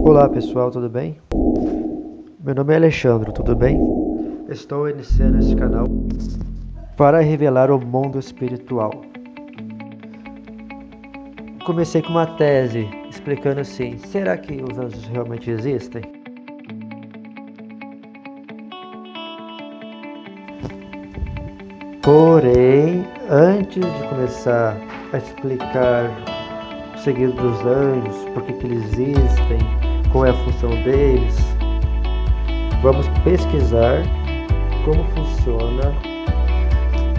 Olá pessoal, tudo bem? Meu nome é Alexandre, tudo bem? Estou iniciando esse canal para revelar o mundo espiritual. Comecei com uma tese explicando assim: será que os anjos realmente existem? Porém, antes de começar a explicar o segredo dos anjos, por que eles existem, qual é a função deles, vamos pesquisar como funciona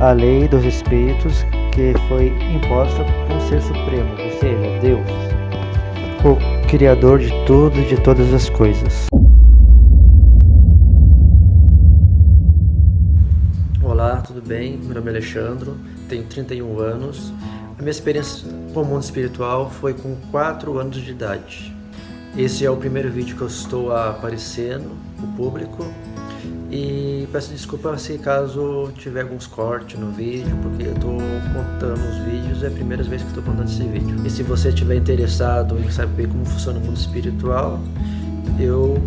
a lei dos espíritos que foi imposta por um ser supremo, ou seja, Deus, o Criador de tudo e de todas as coisas. Olá, tudo bem? Meu nome é Alexandre, tenho 31 anos. A minha experiência com o mundo espiritual foi com 4 anos de idade. Esse é o primeiro vídeo que eu estou aparecendo no público. E peço desculpa se caso tiver alguns cortes no vídeo, porque eu estou contando os vídeos, é a primeira vez que estou contando esse vídeo. E se você estiver interessado em saber como funciona o mundo espiritual, eu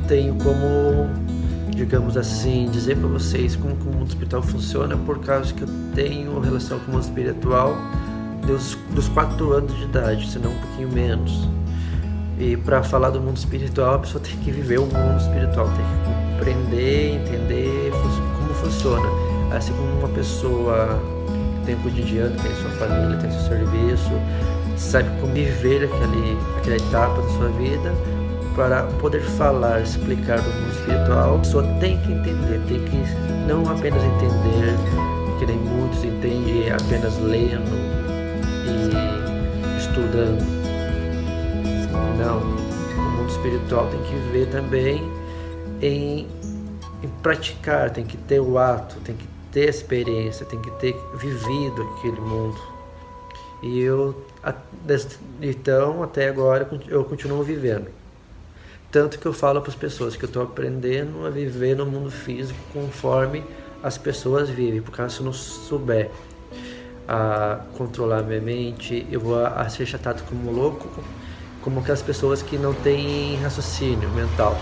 tenho como, digamos assim, dizer para vocês como o mundo espiritual funciona, por causa que eu tenho relação com o mundo espiritual dos 4 anos de idade, se não um pouquinho menos. E para falar do mundo espiritual, a pessoa tem que viver o mundo espiritual, tem que aprender, entender como funciona. Assim como uma pessoa tem o cotidiano, tem sua família, tem seu serviço, sabe como viver aquela etapa da sua vida, para poder falar, explicar do mundo espiritual, a pessoa tem que entender, tem que não apenas entender, que nem muitos entendem apenas lendo e estudando. Não, o mundo espiritual tem que ver também em praticar, tem que ter o ato, tem que ter experiência, tem que ter vivido aquele mundo. E então, até agora, eu continuo vivendo. Tanto que eu falo para as pessoas que eu estou aprendendo a viver no mundo físico conforme as pessoas vivem, porque se eu não souber a controlar minha mente, eu vou ser tratado como louco, como aquelas pessoas que não têm raciocínio mental.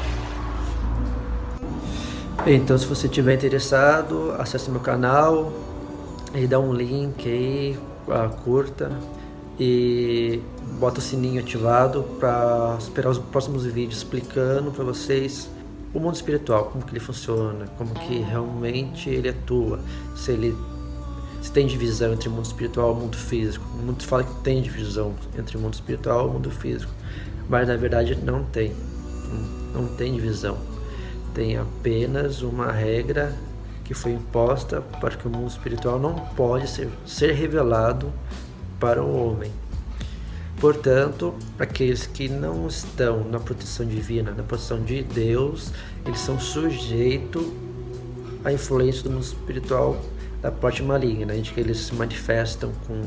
Então, se você estiver interessado, acesse meu canal e dá um link aí, curta e bota o sininho ativado para esperar os próximos vídeos explicando para vocês o mundo espiritual, como que ele funciona, como que realmente ele atua, se tem divisão entre o mundo espiritual e o mundo físico. Muitos falam que tem divisão entre o mundo espiritual e o mundo físico, mas na verdade não tem divisão. Tem apenas uma regra que foi imposta para que o mundo espiritual não pode ser revelado para o homem. Portanto, aqueles que não estão na proteção divina, na proteção de Deus, eles são sujeitos à influência do mundo espiritual, da parte maligna, de que eles se manifestam com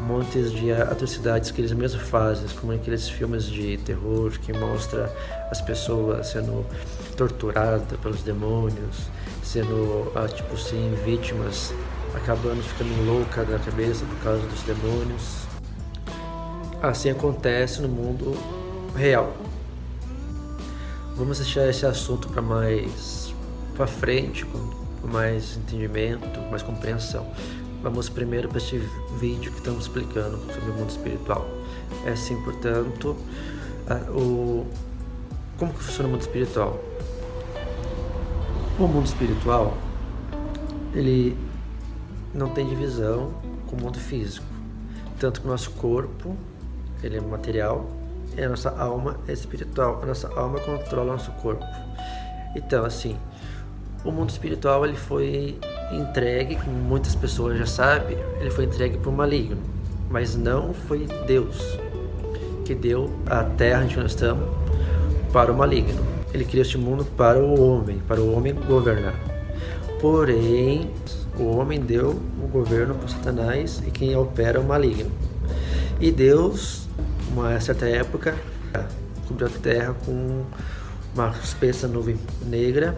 montes de atrocidades que eles mesmos fazem, como aqueles filmes de terror que mostra as pessoas sendo torturadas pelos demônios, sendo tipo assim, vítimas, acabando ficando louca da cabeça por causa dos demônios. Assim acontece no mundo real. Vamos deixar esse assunto para frente, com mais entendimento, mais compreensão. Vamos primeiro para este vídeo que estamos explicando sobre o mundo espiritual. É assim, portanto, como que funciona o mundo espiritual? O mundo espiritual, ele não tem divisão com o mundo físico. Tanto que o nosso corpo, ele é material, e a nossa alma é espiritual. A nossa alma controla o nosso corpo. Então, assim, o mundo espiritual ele foi entregue, como muitas pessoas já sabem, ele foi entregue por um maligno, mas não foi Deus que deu a terra onde nós estamos para o maligno. Ele criou este mundo para o homem governar. Porém, o homem deu o governo para Satanás e quem opera é o maligno. E Deus, uma certa época, cobriu a terra com uma espessa nuvem negra,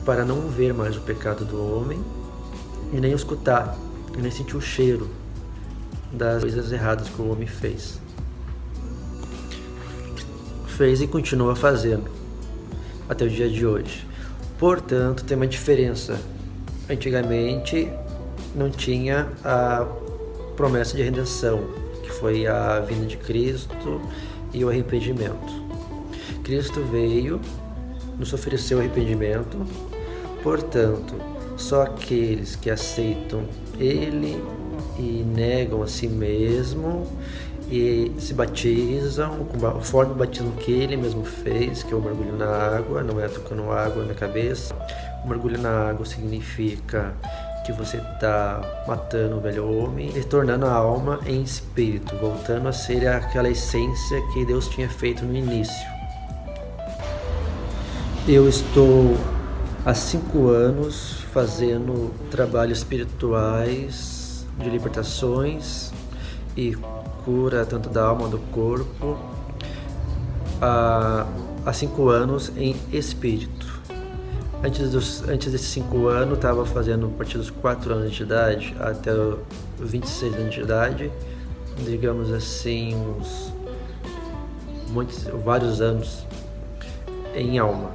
para não ver mais o pecado do homem e nem escutar, e nem sentir o cheiro das coisas erradas que o homem fez. fez e continua fazendo até o dia de hoje. Portanto, tem uma diferença. Antigamente não tinha a promessa de redenção, que foi a vinda de Cristo e o arrependimento. Cristo veio, nos ofereceu arrependimento, portanto, só aqueles que aceitam Ele e negam a si mesmo e se batizam conforme o batismo que Ele mesmo fez, que é o mergulho na água, não é tocando água na cabeça. O mergulho na água significa que você está matando o velho homem e tornando a alma em espírito, voltando a ser aquela essência que Deus tinha feito no início. Eu estou há 5 anos fazendo trabalhos espirituais de libertações e cura tanto da alma quanto do corpo há 5 anos em espírito. Antes desses 5 anos, estava fazendo a partir dos 4 anos de idade até os 26 anos de idade, digamos assim, vários anos em alma.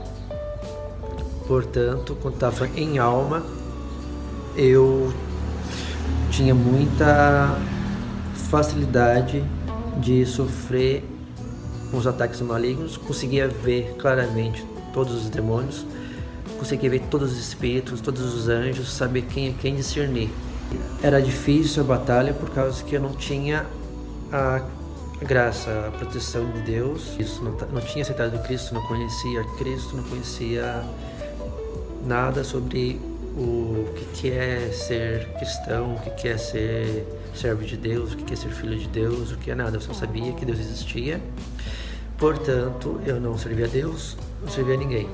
Portanto, quando estava em alma, eu tinha muita facilidade de sofrer uns ataques malignos, conseguia ver claramente todos os demônios, conseguia ver todos os espíritos, todos os anjos, saber quem é quem, discernir. Era difícil a batalha por causa que eu não tinha a graça, a proteção de Deus. Isso não tinha aceitado Cristo, não conhecia Cristo, não conhecia nada sobre o que é ser cristão, o que é ser servo de Deus, o que é ser filho de Deus, o que é nada. Eu só sabia que Deus existia. Portanto, eu não servia a Deus, não servia a ninguém.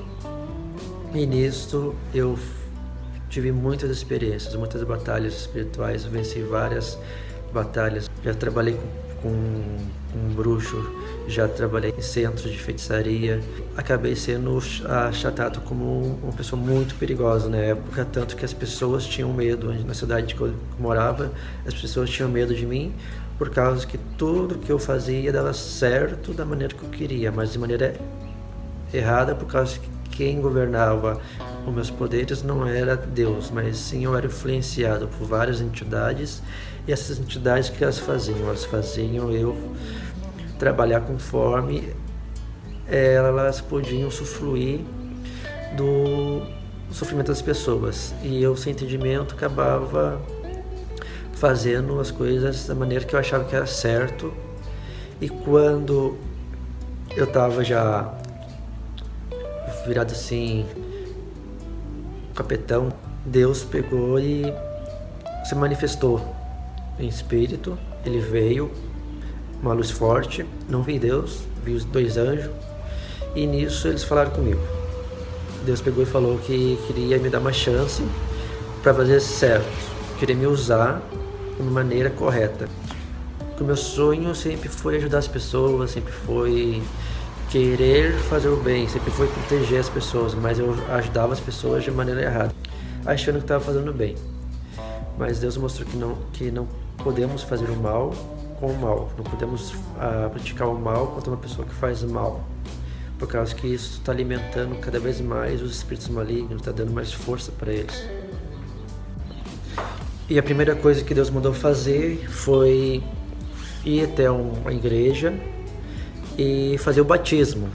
E nisto eu tive muitas experiências, muitas batalhas espirituais, eu venci várias batalhas. Já trabalhei com um bruxo, já trabalhei em centros de feitiçaria. Acabei sendo achatado como uma pessoa muito perigosa na época, tanto que as pessoas tinham medo. Na cidade que eu morava, as pessoas tinham medo de mim, por causa que tudo que eu fazia dava certo da maneira que eu queria, mas de maneira errada, por causa que quem governava os meus poderes não era Deus, mas sim eu era influenciado por várias entidades, e essas entidades que elas faziam eu trabalhar conforme elas podiam usufruir do sofrimento das pessoas, e eu sem entendimento acabava fazendo as coisas da maneira que eu achava que era certo. E quando eu estava já virado assim, capetão, Deus pegou e se manifestou em espírito. Ele veio, uma luz forte, não vi Deus, vi os 2 anjos, e nisso eles falaram comigo. Deus pegou e falou que queria me dar uma chance para fazer certo, queria me usar de uma maneira correta. O meu sonho sempre foi ajudar as pessoas, sempre foi querer fazer o bem, sempre foi proteger as pessoas, mas eu ajudava as pessoas de maneira errada, achando que estava fazendo bem. Mas Deus mostrou que não podemos fazer o mal com o mal, não podemos praticar o mal contra uma pessoa que faz mal, por causa que isso está alimentando cada vez mais os espíritos malignos, está dando mais força para eles. E a primeira coisa que Deus mandou fazer foi ir até uma igreja e fazer o batismo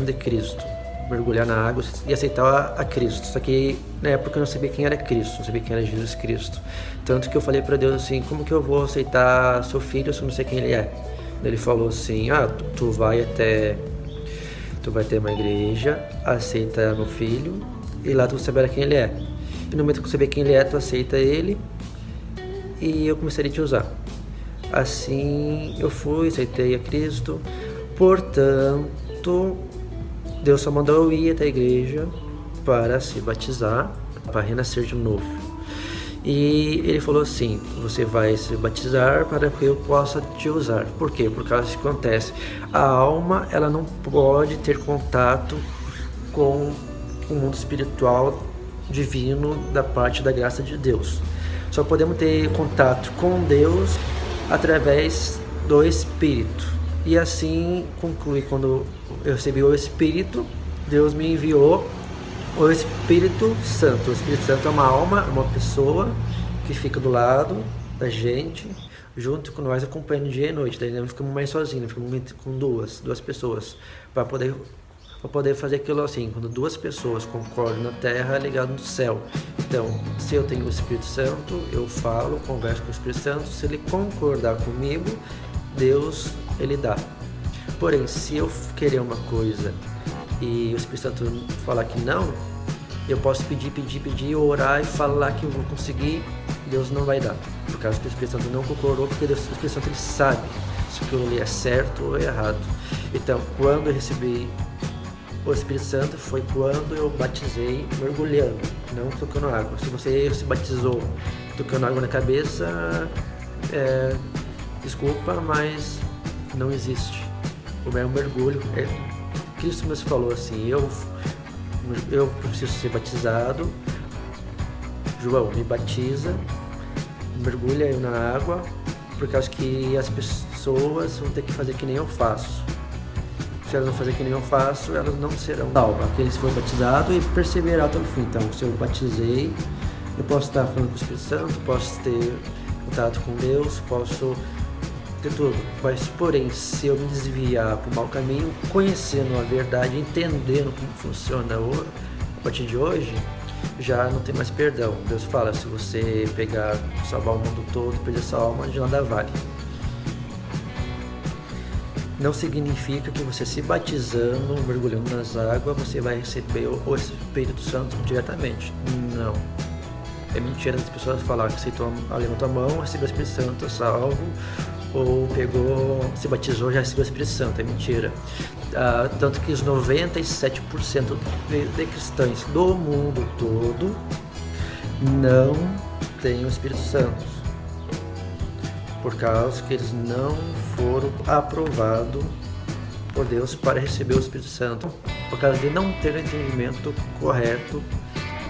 de Cristo, mergulhar na água e aceitar a Cristo. Só que na época eu não sabia quem era Cristo, não sabia quem era Jesus Cristo. Tanto que eu falei para Deus assim: como que eu vou aceitar seu filho se eu não sei quem ele é? Ele falou assim: tu vai ter uma igreja, aceita meu filho, e lá tu saberá quem ele é. E no momento que eu saber quem ele é, tu aceita ele, e eu começaria a te usar. Assim eu fui, aceitei a Cristo. Portanto, Deus só mandou eu ir até a igreja para se batizar, para renascer de novo. E ele falou assim: você vai se batizar para que eu possa te usar. Por quê? Por causa que acontece, a alma ela não pode ter contato com o mundo espiritual divino da parte da graça de Deus. Só podemos ter contato com Deus através do Espírito. E assim conclui, quando eu recebi o Espírito, Deus me enviou o Espírito Santo. O Espírito Santo é uma alma, uma pessoa que fica do lado da gente, junto com nós, acompanhando dia e noite. Daí não ficamos mais sozinhos, ficamos com duas pessoas, para poder fazer aquilo assim. Quando duas pessoas concordam na terra, é ligado no céu. Então, se eu tenho o Espírito Santo, eu falo, converso com o Espírito Santo. Se ele concordar comigo, Deus, ele dá. Porém, se eu querer uma coisa e o Espírito Santo falar que não, eu posso pedir, orar e falar que eu vou conseguir, Deus não vai dar. Por causa que o Espírito Santo não concordou, porque o Espírito Santo ele sabe se aquilo ali é certo ou errado. Então, quando eu recebi o Espírito Santo, foi quando eu batizei mergulhando, não tocando água. Se você se batizou tocando água na cabeça, desculpa, mas não existe. O meu mergulho, Cristo mesmo falou assim, eu preciso ser batizado, João, me batiza, mergulha eu na água, por causa que as pessoas vão ter que fazer que nem eu faço. Se elas não fazerem que nem eu faço, elas não serão salvas. Aqueles que foram batizados e perseverar até o fim. Então, se eu batizei, eu posso estar falando com o Espírito Santo, posso ter contato com Deus, posso ter tudo. Mas, porém, se eu me desviar para o mau caminho, conhecendo a verdade, entendendo como funciona a partir de hoje, já não tem mais perdão. Deus fala, se você pegar, salvar o mundo todo, perder sua alma, de nada vale. Não significa que você se batizando, mergulhando nas águas, você vai receber o Espírito Santo diretamente. Não. É mentira das pessoas falar que aceitou, levantou a mão, recebeu o Espírito Santo, é salvo, ou se batizou, já recebeu o Espírito Santo. É mentira. Tanto que os 97% de cristãos do mundo todo não têm o Espírito Santo, por causa que eles não foram aprovados por Deus para receber o Espírito Santo, por causa de não ter o entendimento correto.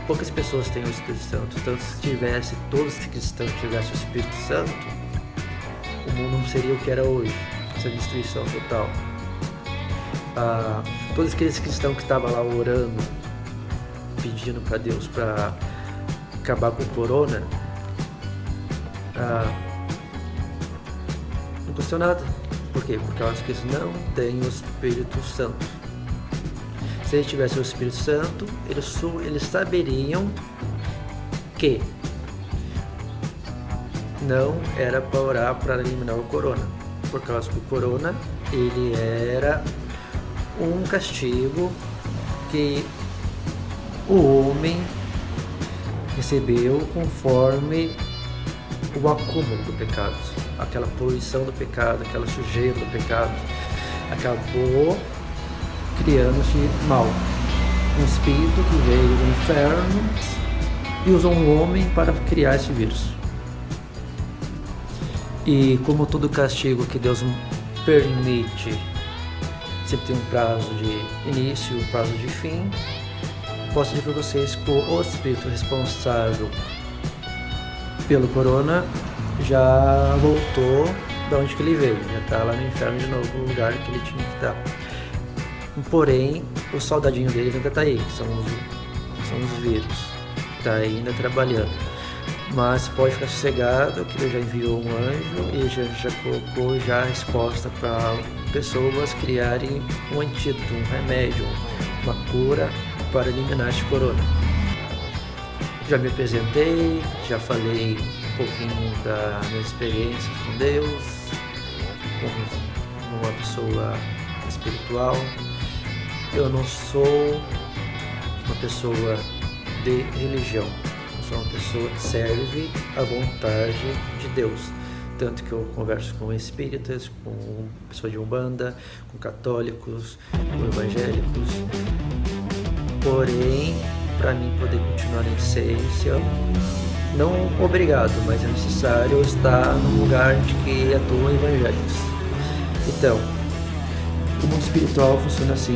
Poucas pessoas têm o Espírito Santo. Então, se tivesse, todos os cristãos tivessem o Espírito Santo, o mundo não seria o que era hoje, essa destruição total. Todos aqueles cristãos que estavam lá orando, pedindo para Deus para acabar com o corona, não custou nada. Por quê? Por causa que eles não têm o Espírito Santo. Se eles tivessem o Espírito Santo, eles saberiam que não era para orar para eliminar o corona, por causa que o corona ele era um castigo que o homem recebeu conforme o acúmulo do pecado, aquela poluição do pecado, aquela sujeira do pecado, acabou criando-se mal, um espírito que veio do inferno e usou um homem para criar esse vírus. E como todo castigo que Deus permite sempre tem um prazo de início e um prazo de fim, posso dizer para vocês que o espírito responsável pelo corona já voltou de onde que ele veio, já está lá no inferno de novo, no lugar que ele tinha que estar. Porém, o soldadinho dele ainda está aí, que são os vírus, está ainda trabalhando. Mas pode ficar sossegado que ele já enviou um anjo e já colocou já a resposta para pessoas criarem um antídoto, um remédio, uma cura para eliminar este corona. Já me apresentei, já falei um pouquinho das minhas experiências com Deus, como uma pessoa espiritual. Eu não sou uma pessoa de religião, eu sou uma pessoa que serve à vontade de Deus. Tanto que eu converso com espíritas, com pessoas de Umbanda, com católicos, com evangélicos. Porém, para mim poder continuar em ciência, não obrigado, mas é necessário estar num lugar de que atuam evangélicos. Então, o mundo espiritual funciona assim.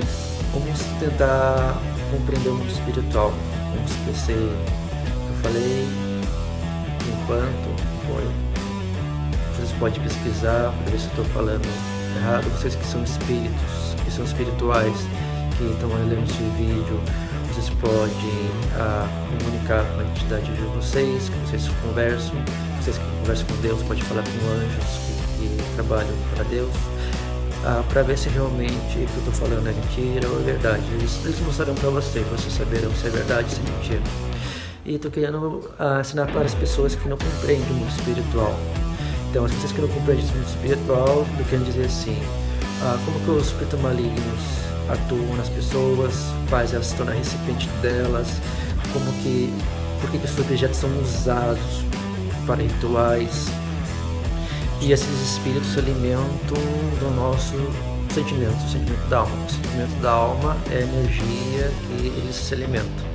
Vamos tentar compreender o mundo espiritual. Vamos esquecer o que eu falei, enquanto vocês podem pesquisar para ver se eu estou falando errado, vocês que são espíritos, que são espirituais, que estão olhando esse vídeo, vocês podem comunicar com a entidade de vocês, que vocês conversam, vocês que conversam com Deus, podem falar com anjos que trabalham para Deus, para ver se realmente o que eu estou falando é mentira ou é verdade. Eles mostrarão para vocês saberão se é verdade ou se é mentira. E estou querendo ensinar para as pessoas que não compreendem o mundo espiritual. Então, as pessoas que não compreendem o mundo espiritual, eu quero dizer assim, como que os espíritos malignos atuam nas pessoas, faz elas se tornar recipiente delas, por que os objetos são usados para rituais. E esses espíritos se alimentam do nosso sentimento, o sentimento da alma. O sentimento da alma é a energia que eles se alimentam.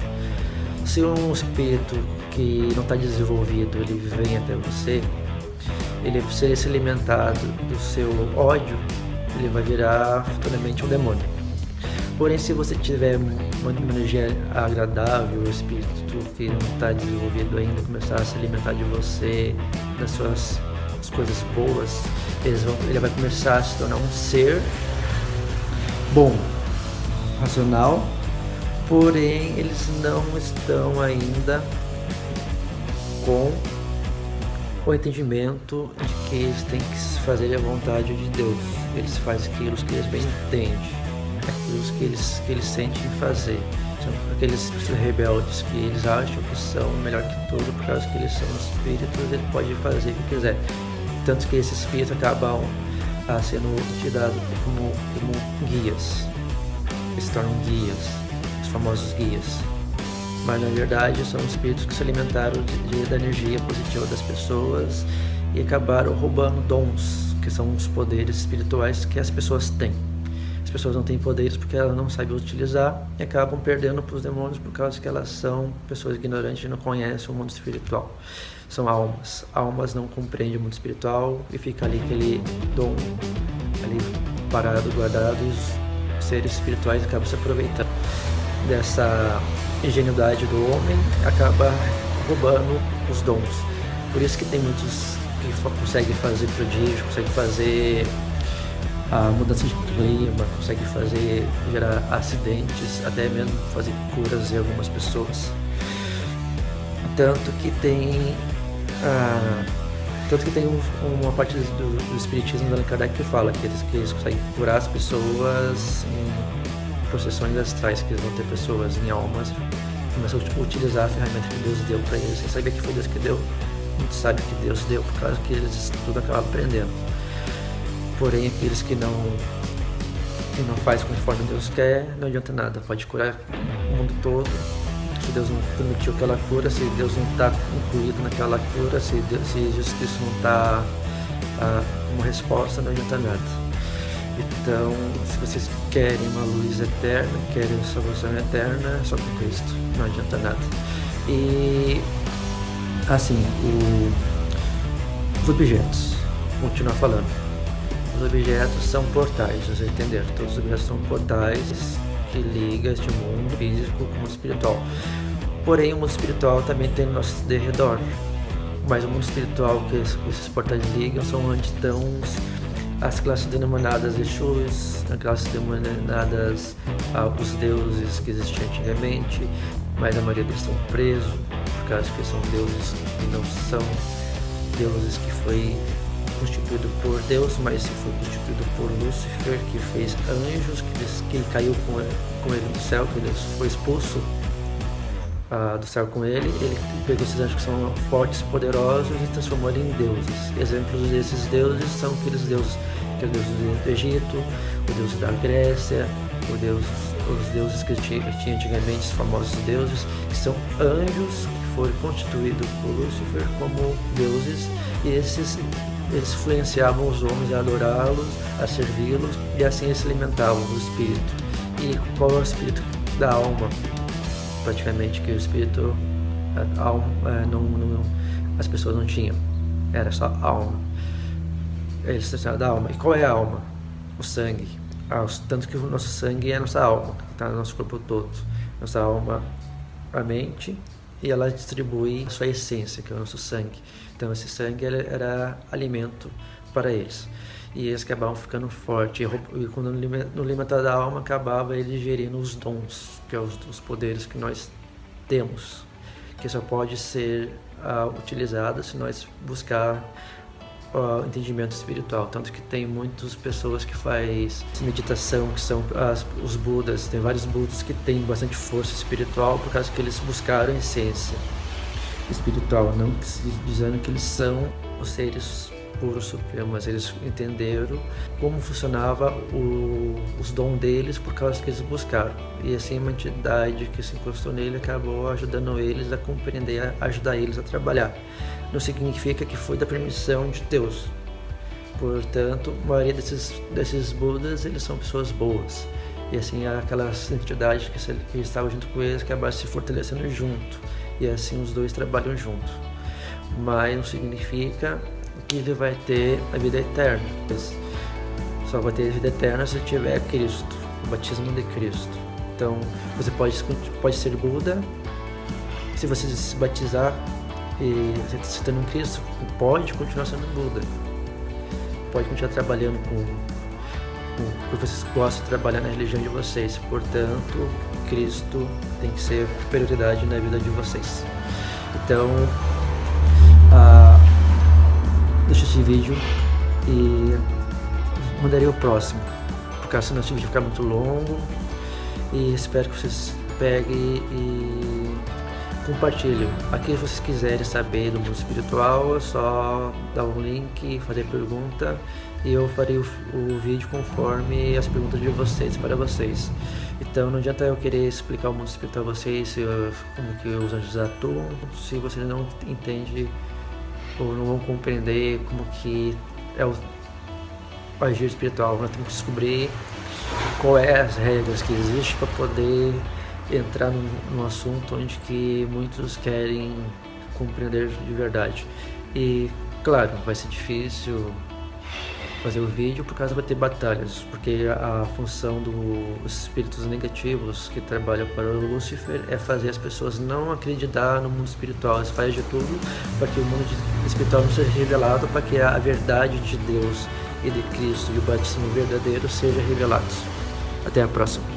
Se um espírito que não está desenvolvido, ele vem até você, se ele se alimentar do seu ódio, ele vai virar futuramente um demônio. Porém, se você tiver uma energia agradável, o espírito que não está desenvolvido ainda começar a se alimentar de você, das suas coisas boas, ele vai começar a se tornar um ser bom, racional, porém eles não estão ainda com o entendimento de que eles têm que fazer a vontade de Deus. Eles fazem aquilo que eles bem entendem, aquilo que eles sentem fazer. São aqueles rebeldes que eles acham que são melhor que tudo, por causa que eles são espíritos, ele pode fazer o que quiser. Tanto que esses espíritos acabam sendo tirados como guias. Eles se tornam guias, os famosos guias. Mas na verdade são espíritos que se alimentaram da energia positiva das pessoas e acabaram roubando dons, que são os poderes espirituais que as pessoas têm. As pessoas não têm poderes porque elas não sabem utilizar e acabam perdendo para os demônios por causa que elas são pessoas ignorantes e não conhecem o mundo espiritual. São almas. Almas não compreendem o mundo espiritual e fica ali aquele dom ali parado, guardado, e os seres espirituais acabam se aproveitando dessa ingenuidade do homem, acaba roubando os dons. Por isso que tem muitos que conseguem fazer prodígio, conseguem fazer a mudança de clima, conseguem gerar acidentes, até mesmo fazer curas em algumas pessoas. Tanto que tem uma parte do espiritismo da Allan Kardec que fala que eles conseguem curar as pessoas em processões astrais, que eles vão ter pessoas em almas e começam a utilizar a ferramenta que Deus deu para eles. Sem saber que foi Deus que deu, muitos sabem que Deus deu, por causa que eles tudo acabam aprendendo. Porém, aqueles que não fazem conforme Deus quer, não adianta nada. Pode curar o mundo todo. Se Deus não permitiu aquela cura, se Deus não está incluído naquela cura, se Jesus Cristo não está uma resposta, não adianta nada. Então, se vocês querem uma luz eterna, querem uma salvação eterna, é só com Cristo, não adianta nada. E assim, os objetos, vou continuar falando. Os objetos são portais, vocês entenderam? Todos os objetos são portais que ligam este mundo físico com o mundo espiritual. Porém, o mundo espiritual também tem no nosso derredor. Mas o mundo espiritual que esses portais ligam são onde estão as classes denominadas Exus, as classes denominadas os deuses que existiam antigamente, mas a maioria deles estão presos, por causa que são deuses que não são deuses que foi constituído por Deus, mas foi constituído por Lúcifer, que fez anjos, que ele caiu com ele do céu, que ele foi expulso do céu com ele pegou esses anjos que são fortes, poderosos e transformou ele em deuses. Exemplos desses deuses são aqueles deuses, que é o deus do Egito, o deus da Grécia, os deuses que tinha antigamente, os famosos deuses, que são anjos que foram constituídos por Lúcifer como deuses, e eles influenciavam os homens a adorá-los, a servi-los, e assim eles se alimentavam do espírito. E qual é o espírito da alma? Praticamente que o espírito, a alma, as pessoas não tinham, era só alma. Eles precisavam da alma. E qual é a alma? O sangue. Tanto que o nosso sangue é a nossa alma, que está no nosso corpo todo. Nossa alma, a mente, e ela distribui a sua essência, que é o nosso sangue. Então esse sangue era alimento para eles. e eles acabavam ficando fortes. E quando no Alimentar da Alma acabava ele gerindo os dons, que é os poderes que nós temos, que só pode ser utilizado se nós buscar entendimento espiritual. Tanto que tem muitas pessoas que faz meditação, que são os Budas. Tem vários Budas que têm bastante força espiritual por causa que eles buscaram a essência espiritual, não dizendo que eles são os seres puros supremos, mas eles entenderam como funcionava os dons deles por causa que eles buscaram. E assim uma entidade que se encostou nele acabou ajudando eles a compreender, a ajudar eles a trabalhar. Não significa que foi da permissão de Deus. Portanto, a maioria desses Budas, eles são pessoas boas. E assim, aquelas entidades que estavam junto com eles acabaram se fortalecendo junto. E assim, os dois trabalham juntos. Mas não significa que ele vai ter a vida eterna. Só vai ter a vida eterna se tiver Cristo, o batismo de Cristo. Então, você pode ser Buda. Se você se batizar e você se torna um Cristo, pode continuar sendo Buda. Pode continuar trabalhando porque vocês gostam de trabalhar na religião de vocês. Portanto, Cristo tem que ser prioridade na vida de vocês. Então, deixa esse vídeo e mandaria o próximo, porque senão esse vídeo vai ficar muito longo. E espero que vocês peguem e compartilhem. Aqui, se vocês quiserem saber do mundo espiritual, é só dar um link, fazer pergunta, e eu farei o vídeo conforme as perguntas de vocês, para vocês. Então não adianta eu querer explicar o mundo espiritual a vocês, como que os anjos atuam, se vocês não entendem ou não vão compreender como que é o agir espiritual. Nós temos que descobrir quais é as regras que existem para poder entrar num assunto onde que muitos querem compreender de verdade. E claro, vai ser difícil fazer o vídeo por causa vai ter batalhas, porque a função dos espíritos negativos que trabalham para o Lúcifer é fazer as pessoas não acreditar no mundo espiritual. Eles fazem de tudo para que o mundo espiritual não seja revelado, para que a verdade de Deus e de Cristo e o batismo verdadeiro sejam revelados. Até a próxima.